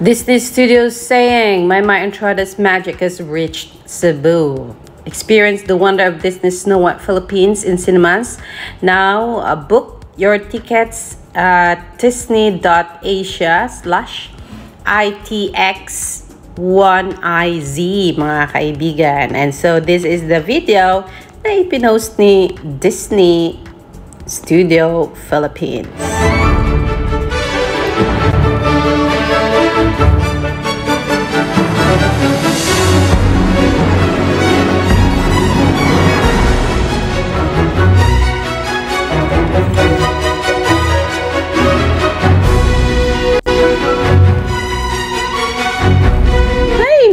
Disney Studios saying, My Entrada's magic has reached Cebu. Experience the wonder of Disney Snow White Philippines in cinemas. Now, book your tickets at disney.asia/ITX1IZ, mga kaibigan. And so, this is the video na ipinost ni Disney Studio Philippines.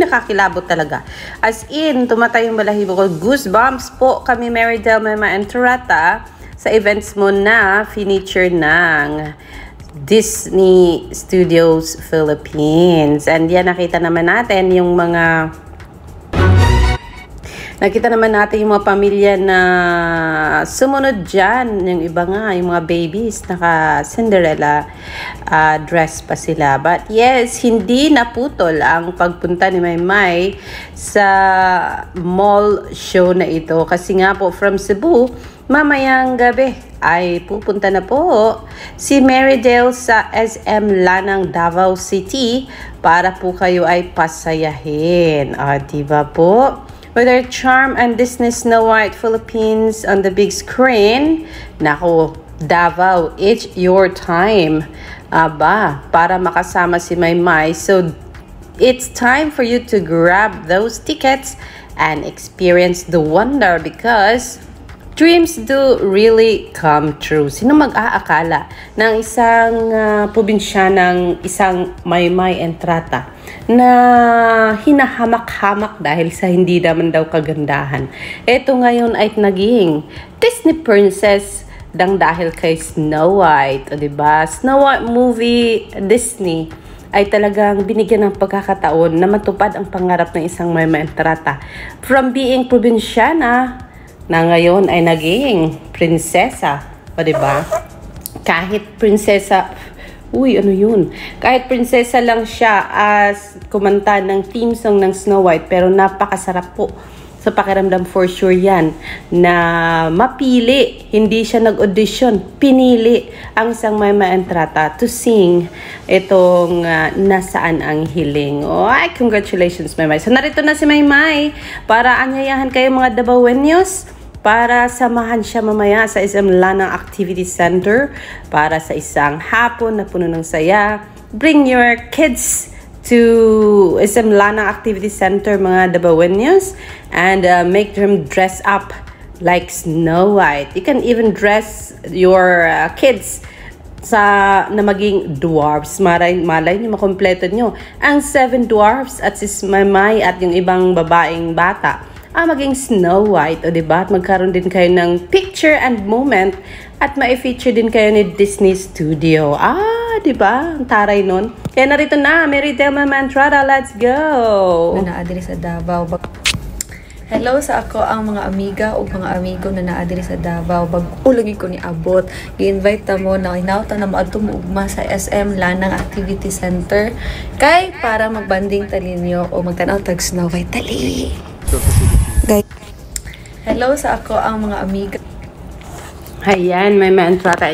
Nakakilabot talaga. As in, tumatay yung balahibo ko. Goosebumps po kami, Marydel, Mema, and Turata sa events mo na finiture ng Disney Studios Philippines. And yan, nakita naman natin yung mga pamilya na sumunod dyan. Yung iba nga, yung mga babies, naka-Cinderella dress pa sila. But yes, hindi naputol ang pagpunta ni Maymay sa mall show na ito. Kasi nga po, from Cebu, mamayang gabi ay pupunta na po si Marydel sa SM Lanang, Davao City para po kayo ay pasayahin. Diba po? With our charm and Disney Snow White Philippines on the big screen, nako, Davao, it's your time. Para makasama si Maymay. So, it's time for you to grab those tickets and experience the wonder because dreams do really come true. Sino mag-aakala ng isang probinsya ng isang Maymay Entrata na hinahamak-hamak dahil sa hindi naman daw kagandahan. Ito ngayon ay naging Disney princess dahil kay Snow White. O diba? Snow White movie, Disney ay talagang binigyan ng pagkakataon na matupad ang pangarap ng isang Maymay Entrata. From being probinsyana na ngayon ay naging prinsesa. O diba? Kahit prinsesa, kahit prinsesa lang siya as kumanta ng theme song ng Snow White, pero napakasarap po sa pakiramdam, for sure yan, na mapili. Hindi siya nag-audition. Pinili ang isang Maymay Entrata to sing itong Nasaan ang Hiling. Congratulations, Maymay. So, narito na si Maymay para anyayahan kayo mga Dabawenyos para samahan siya mamaya sa SM Lanang Activity Center para sa isang hapon na puno ng saya. Bring your kids to SM Lanang Activity Center, mga Dabawenyos, and make them dress up like Snow White. You can even dress your kids na maging dwarfs. Malay nyo, makompleto nyo ang 7 dwarfs at si Maymay at yung ibang babaeng bata maging Snow White, o diba? At magkaroon din kayo ng picture and moment at ma-feature din kayo ni Disney Studio. Diba? Ang taray nun. Kaya narito na, Marydel Entrada, let's go! Naadiri sa Davao. Hello sa ako ang mga amiga o mga amigo na naadiri sa Davao. Bag-ulagi ko ni abot. I-invite ta mo na inauta na maadtumugma sa SM Lanang Activity Center kay para magbanding talinyo o magtanaw tag Snow White tali. Guys. Hello sa ako ang mga amiga. Ayan, Maymay Entrata.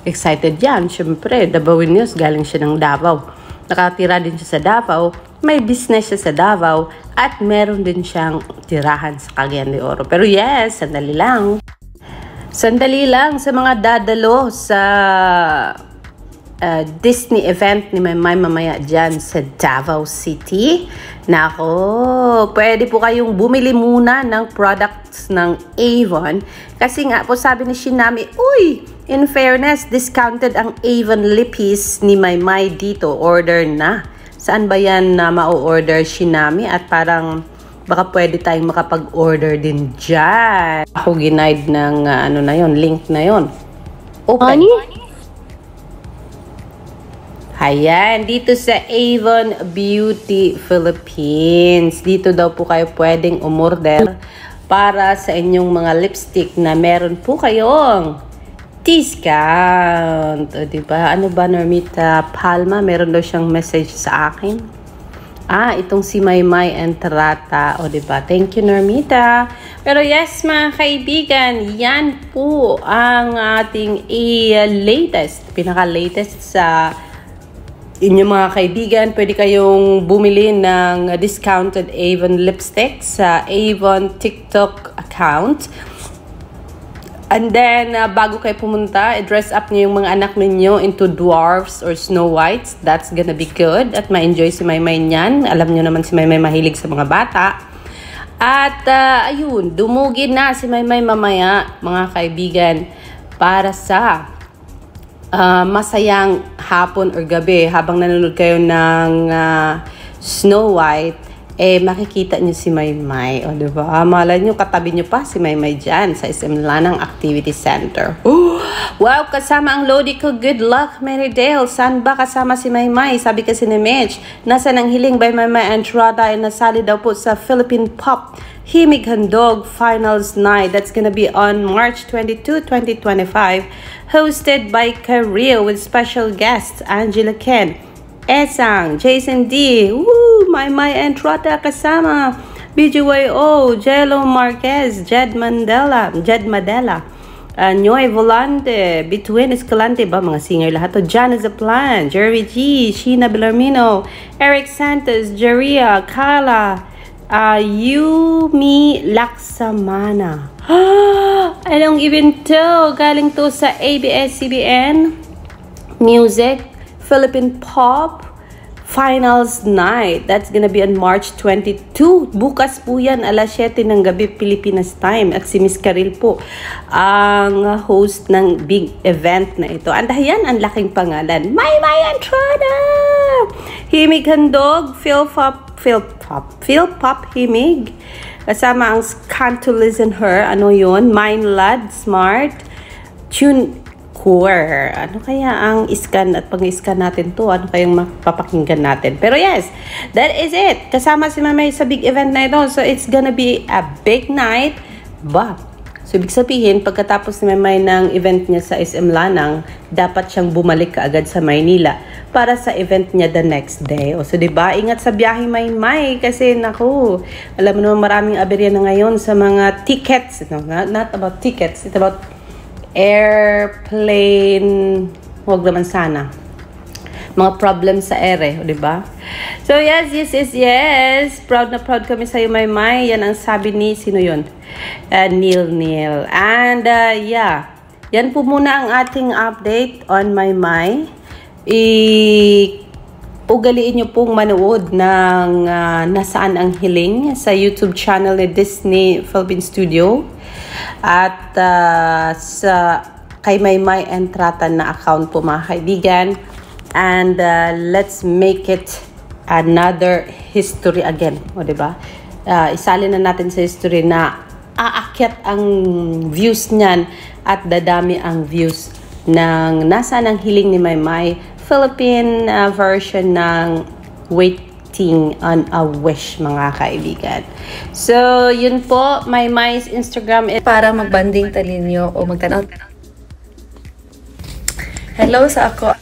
Excited yan. Siyempre, Dabawenyos, galing siya ng Davao. Nakatira din siya sa Davao. May business siya sa Davao. At meron din siyang tirahan sa Cagayan de Oro. Pero yes, sandali lang. Sandali lang sa mga dadalo sa Disney event ni Maymay mamaya dyan sa Davao City. Nako, pwede po kayong bumili muna ng products ng Avon. Kasi nga po sabi ni Shinami, in fairness, discounted ang Avon lippies ni Maymay dito. Order na. Saan ba yan na ma-order, Shinami? At parang baka pwede tayong makapag-order din dyan. Ako ginaid ng link na yon. Open. Ayan, dito sa Avon Beauty Philippines. Dito daw po kayo pwedeng umorder para sa inyong mga lipstick na meron po kayong discount. O, diba? Ano ba, Normita Palma? Meron daw siyang message sa akin. Itong si Maymay Entrata. O, diba? Thank you, Normita. Pero yes, mga kaibigan, yan po ang ating pinaka-latest sa inyong mga kaibigan. Pwede kayong bumili ng discounted Avon lipstick sa Avon TikTok account. And then, bago kayo pumunta, dress up niyo yung mga anak ninyo into dwarfs or Snow Whites. That's gonna be good. At ma-enjoy si Maymay niyan. Alam niyo naman si Maymay mahilig sa mga bata. At, ayun, dumugin na si Maymay mamaya, mga kaibigan, para sa masayang hapon or gabi habang nanonood kayo ng Snow White. Makikita niyo si Maymay. O, diba? Malay niyo, katabi niyo pa si Maymay dyan sa SM Lanang Activity Center. Wow, kasama ang Lodi ko. Good luck, Merydale. Saan ba kasama si Maymay? Sabi kasi ni Mitch, nasa nang hiling by Maymay Entrata ay nasali daw po sa Philippine Pop Himig Handog Finals Night. That's gonna be on March 22, 2025. Hosted by Kareel with special guests Angela Ken, Esang, Jason D, Maymay Entrata kasama, BGYO, Jello Marquez, Jed Madela, Noy Volante, Between Escalante ba, mga singer lahat to, Jan Zaplan, Jerry G, Sheena Bellarmino, Eric Santos, Jeria, Kala, Yumi Laksamana. I don't even know, galing to sa ABS-CBN Music Philippine Pop Finals Night. That's gonna be on March 22. Bukas po yan, alas 7 ng gabi, Pilipinas time. At si Miss Kareel po ang host ng big event na ito. Andahan, ang laking pangalan. Maymay Entrata! Himig Handog, Phil Pop Himig. Kasama ang Can't to Listen Her. Ano yun? Mind Lad, Smart, Tune Core. Ano kaya ang iskan at pang-iskan natin to? Ano kayang mapapakinggan natin? Pero yes, that is it. Kasama si Maymay sa big event na ito. So, it's gonna be a big night. So, ibig sabihin, pagkatapos ni Maymay ng event niya sa SM Lanang, dapat siyang bumalik kaagad sa Maynila para sa event niya the next day. So, diba? Ingat sa biyahe, Maymay. Kasi, naku, alam mo naman maraming aberya na ngayon sa mga tickets. Not about tickets. It's about airplane, huwag naman sana. Mga problems sa ere, di ba? So, yes. Proud na proud kami sa'yo, Maymay. Yan ang sabi ni, sino yun? Neil. And, yeah. Yan po muna ang ating update on Maymay. Ugaliin nyo pong manood ng Nasaan ang Hiling sa YouTube channel ni Disney Philippine Studio. At sa kay Maymay Entrata na account po, mga kaibigan. And let's make it another history again. O, diba? Isalin na natin sa history na aakyat ang views niyan at dadami ang views ng Nasaan ang Hiling ni Maymay, Philippine version ng Waiting on a Wish, mga kaibigan. So, yun po, Maymay's Instagram para magbanding talinyo o magtanaw. Hello sa ako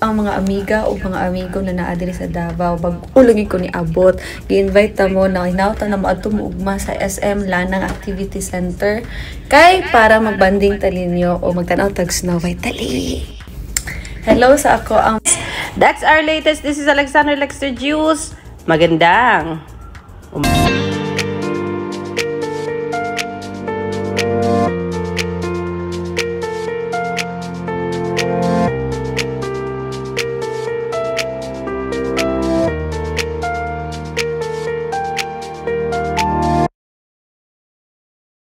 ang mga amiga o mga amigo na naadiri sa Davao. Bag-ulagi ko ni abot. I-invite ta mo na hinautan na matumugma sa SM Lanang Activity Center kay para magbanding talinyo o magtanaw tag Snow White tali. Hello sa ako ang... That's our latest. This is Alexander Lexter Juice. Magandang